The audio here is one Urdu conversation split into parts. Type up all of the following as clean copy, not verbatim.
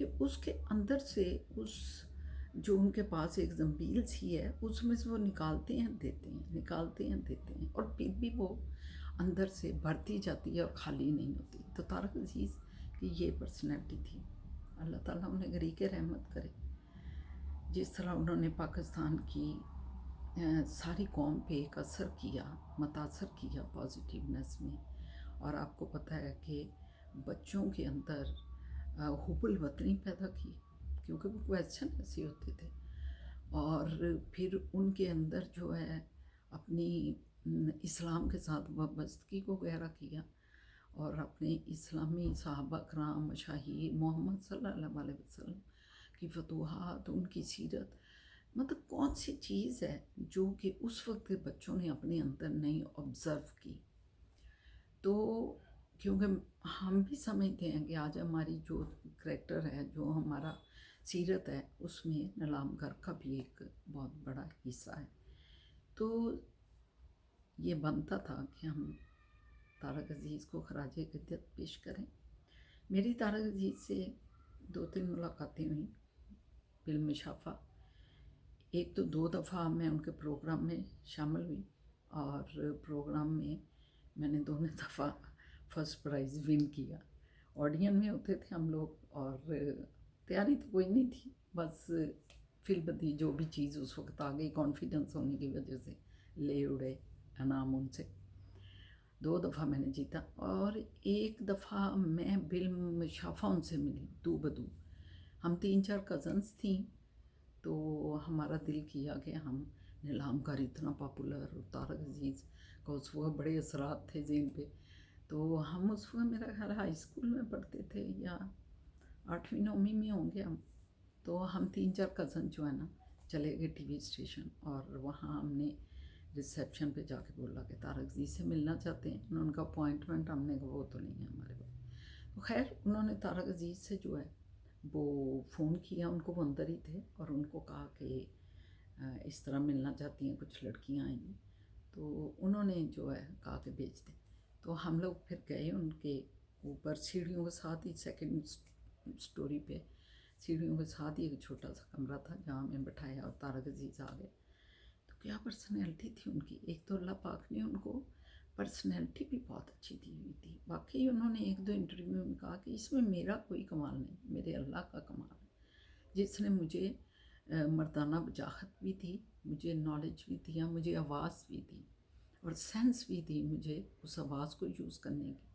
کہ اس کے اندر سے اس جو ان کے پاس ایک زنبیل سی ہے اس میں سے وہ نکالتے ہیں دیتے ہیں، نکالتے ہیں دیتے ہیں، اور پھر بھی وہ اندر سے بڑھتی جاتی ہے اور خالی نہیں ہوتی۔ تو طارق عزیز کی یہ پرسنالٹی تھی۔ اللہ تعالیٰ انہیں غریق رحمت کرے۔ جس طرح انہوں نے پاکستان کی ساری قوم پہ ایک اثر کیا، متاثر کیا پازیٹیونیس میں، اور آپ کو پتہ ہے کہ بچوں کے اندر حب الوطنی پیدا کی، کیونکہ وہ کویسچن ایسے ہوتے تھے، اور پھر ان کے اندر جو ہے اپنی اسلام کے ساتھ وابستگی کو گہرا کیا، اور اپنے اسلامی صحابہ کرام، مشاہیر، محمد صلی اللہ علیہ وسلم کی فتوحات، ان کی سیرت، مطلب کون سی چیز ہے جو کہ اس وقت کے بچوں نے اپنے اندر نہیں آبزرو کی۔ تو کیونکہ ہم بھی سمجھتے ہیں کہ آج ہماری جو کریکٹر ہے، جو ہمارا سیرت ہے، اس میں نلام گر کا بھی ایک بہت بڑا حصہ ہے۔ تو یہ بنتا تھا کہ ہم طارق عزیز کو خراج عقیدت پیش کریں۔ میری طارق عزیز سے 2-3 ملاقاتیں ہوئیں بالمشافہ۔ ایک تو 2 دفعہ میں ان کے پروگرام میں شامل ہوئی، اور پروگرام میں میں نے دونوں دفعہ فرسٹ پرائز ون کیا۔ آڈین میں ہوتے تھے ہم لوگ، اور تیاری تو کوئی نہیں تھی، بس فل بدی جو بھی چیز اس وقت آ گئی، کانفیڈنس ہونے کی وجہ سے لے اڑے انعام ان سے۔ 2 دفعہ میں نے جیتا، اور ایک دفعہ میں بالمشافہ ان سے ملی دو بدو۔ ہم 3-4 کزنس تھیں، تو ہمارا دل کیا کہ ہم نیلام گر اتنا پاپولر، اور طارق عزیز کا اس وقت بڑے اثرات تھے ذہن پہ۔ تو ہم اس وقت میرا خیال ہائی اسکول میں پڑھتے تھے، یا 8ویں 9ویں میں ہوں گے ہم۔ تو ہم 3-4 کزن جو ہے نا چلے گئے ٹی وی اسٹیشن، اور وہاں ہم نے ریسیپشن پہ جا کے بولا کہ طارق عزیز سے ملنا چاہتے ہیں، ان کا اپوائنٹمنٹ، ہم نے کہا وہ تو نہیں ہے ہمارے پاس۔ تو خیر انہوں نے طارق عزیز سے جو ہے وہ فون کیا، ان کو وہ اندر ہی تھے، اور ان کو کہا کہ اس طرح ملنا چاہتی ہیں کچھ لڑکیاں آئیں گی۔ تو انہوں نے جو ہے کہا کہ بھیج دیں۔ تو ہم لوگ پھر گئے ان کے اوپر، سیڑھیوں کے ساتھ ہی 2nd اسٹوری پہ، سیڑھیوں کے ساتھ ہی ایک چھوٹا سا کمرہ تھا جہاں ہمیں بٹھایا، اور طارق عزیز آ گئے۔ تو کیا پرسنالٹی تھی ان کی! ایک تو اللہ پاک نے ان کو پرسنالٹی بھی بہت اچھی دی ہوئی تھی۔ واقعی انہوں نے 1-2 انٹرویو میں کہا کہ اس میں میرا کوئی کمال نہیں، میرے اللہ کا کمال ہے، جس نے مجھے مردانہ وجاہت بھی دی، مجھے نالج بھی دیا، مجھے آواز بھی دی، اور سینس بھی دی مجھے اس آواز کو یوز کرنے کی۔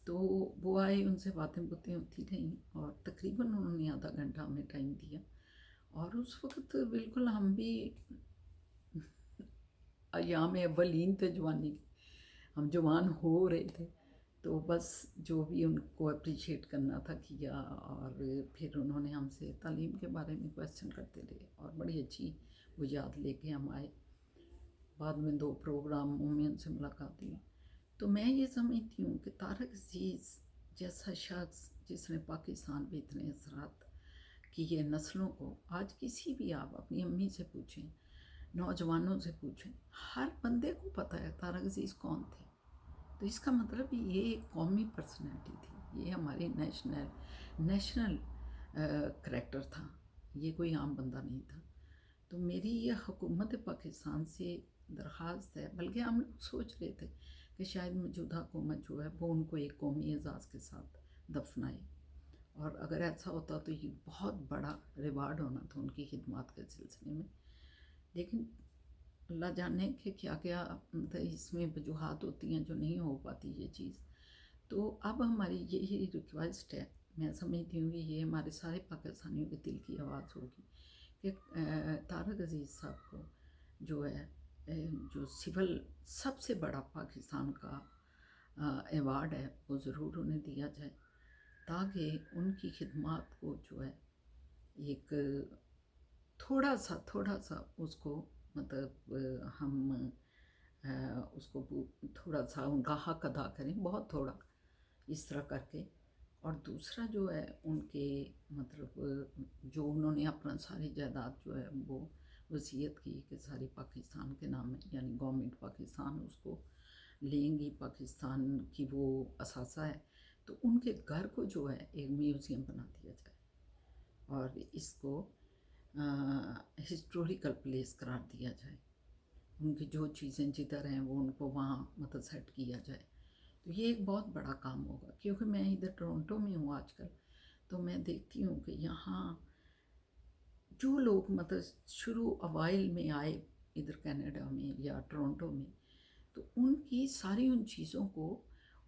تو وہ آئے، ان سے باتیں ہوتی رہیں، اور تقریباً انہوں نے آدھا گھنٹہ ہمیں ٹائم دیا، اور اس وقت بالکل ہم بھی ایام اولین تھے جوانی کے، ہم جوان ہو رہے تھے، تو بس جو بھی ان کو اپریشیٹ کرنا تھا کیا، اور پھر انہوں نے ہم سے تعلیم کے بارے میں کویسچن کرتے رہے، اور بڑی اچھی وہ یاد لے کے ہم آئے۔ بعد میں 2 پروگراموں میں ان سے ملاقات ہوئی۔ تو میں یہ سمجھتی ہوں کہ طارق عزیز جیسا شخص جس نے پاکستان پہ اتنے اثرات کیے نسلوں کو، آج کسی بھی آپ اپنی امی سے پوچھیں، نوجوانوں سے پوچھیں، ہر بندے کو پتہ ہے طارق عزیز کون تھے۔ تو اس کا مطلب یہ ایک قومی پرسنالٹی تھی، یہ ہماری نیشنل کریکٹر تھا، یہ کوئی عام بندہ نہیں تھا۔ تو میری یہ حکومت پاکستان سے درخواست ہے، بلکہ ہم لوگ سوچ رہے تھے کہ شاید موجودہ حکومت جو ہے وہ ان کو ایک قومی اعزاز کے ساتھ دفنائے، اور اگر ایسا ہوتا تو یہ بہت بڑا ریوارڈ ہونا تھا ان کی خدمات کے سلسلے میں۔ لیکن اللہ جانے کہ کیا کیا اس میں وجوہات ہوتی ہیں جو نہیں ہو پاتی یہ چیز۔ تو اب ہماری یہی ریکویسٹ ہے، میں سمجھتی ہوں کہ یہ ہمارے سارے پاکستانیوں کے دل کی آواز ہوگی کہ طارق عزیز صاحب کو جو ہے جو سول سب سے بڑا پاکستان کا ایوارڈ ہے وہ ضرور انہیں دیا جائے، تاکہ ان کی خدمات کو جو ہے ایک تھوڑا سا اس کو مطلب ہم اس کو تھوڑا سا ان کا حق ادا کریں، بہت تھوڑا اس طرح کر کے۔ اور دوسرا جو ہے ان کے مطلب جو انہوں نے اپنا ساری جائیداد جو ہے وہ وصیت کی کہ ساری پاکستان کے نام ہے، یعنی گورنمنٹ پاکستان اس کو لیں گی، پاکستان کی وہ اثاثہ ہے، تو ان کے گھر کو جو ہے ایک میوزیم بنا دیا جائے، اور اس کو ہسٹوریکل پلیس قرار دیا جائے، ان کی جو چیزیں جدھر ہیں وہ ان کو وہاں مطلب سیٹ کیا جائے. تو یہ ایک بہت بڑا کام ہوگا، کیونکہ میں ادھر ٹورنٹو میں ہوں آج کل، تو میں دیکھتی ہوں کہ یہاں جو لوگ مطلب شروع اوائل میں آئے ادھر کینیڈا میں یا ٹورنٹو میں، تو ان کی ساری ان چیزوں کو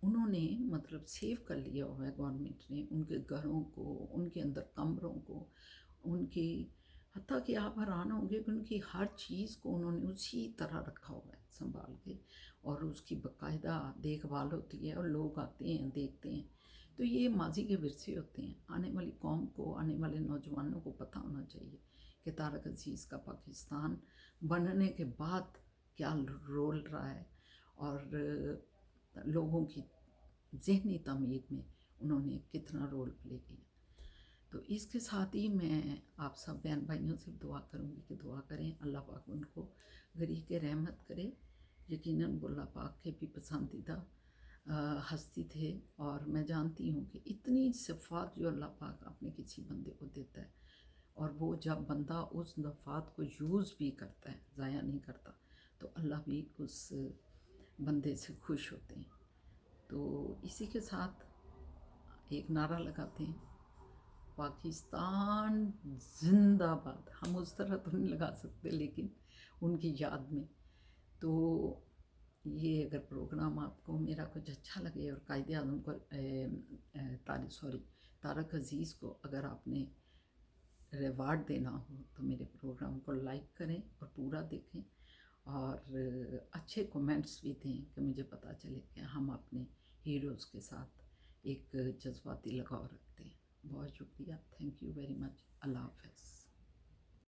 انہوں نے مطلب سیو کر لیا ہوا ہے گورنمنٹ نے، ان کے گھروں کو، ان کے اندر کمروں کو، ان کی حتیٰ کہ آپ حیران ہوں گے کہ ان کی ہر چیز کو انہوں نے اسی طرح رکھا ہوا ہے سنبھال کے، اور اس کی باقاعدہ دیکھ بھال ہوتی ہے اور لوگ آتے ہیں دیکھتے ہیں. تو یہ ماضی کے ورثے ہوتے ہیں. آنے والی قوم کو، آنے والے نوجوانوں کو پتہ ہونا چاہیے کہ طارق عزیز کا پاکستان بننے کے بعد کیا رول رہا ہے، اور لوگوں کی ذہنی تعمیر میں انہوں نے کتنا رول پلے کیا. تو اس کے ساتھ ہی میں آپ سب بہن بھائیوں سے دعا کروں گی کہ دعا کریں اللہ پاک ان کو غریق رحمت کرے. یقیناً وہ اللہ پاک کے بھی پسندیدہ ہستی تھے، اور میں جانتی ہوں کہ اتنی صفات جو اللہ پاک اپنے کسی بندے کو دیتا ہے، اور وہ جب بندہ اس صفات کو یوز بھی کرتا ہے، ضائع نہیں کرتا، تو اللہ بھی اس بندے سے خوش ہوتے ہیں. تو اسی کے ساتھ ایک نعرہ لگاتے ہیں، پاکستان زندہ باد. ہم اس طرح تو نہیں لگا سکتے لیکن ان کی یاد میں. تو یہ اگر پروگرام آپ کو میرا کچھ اچھا لگے، اور قائد اعظم کو طارق عزیز کو اگر آپ نے ریوارڈ دینا ہو تو میرے پروگرام کو لائک کریں اور پورا دیکھیں، اور اچھے کومنٹس بھی دیں کہ مجھے پتہ چلے کہ ہم اپنے ہیروز کے ساتھ ایک جذباتی لگاؤ رکھتے ہیں. بہت شکریہ. Thank you very much. اللہ حافظ.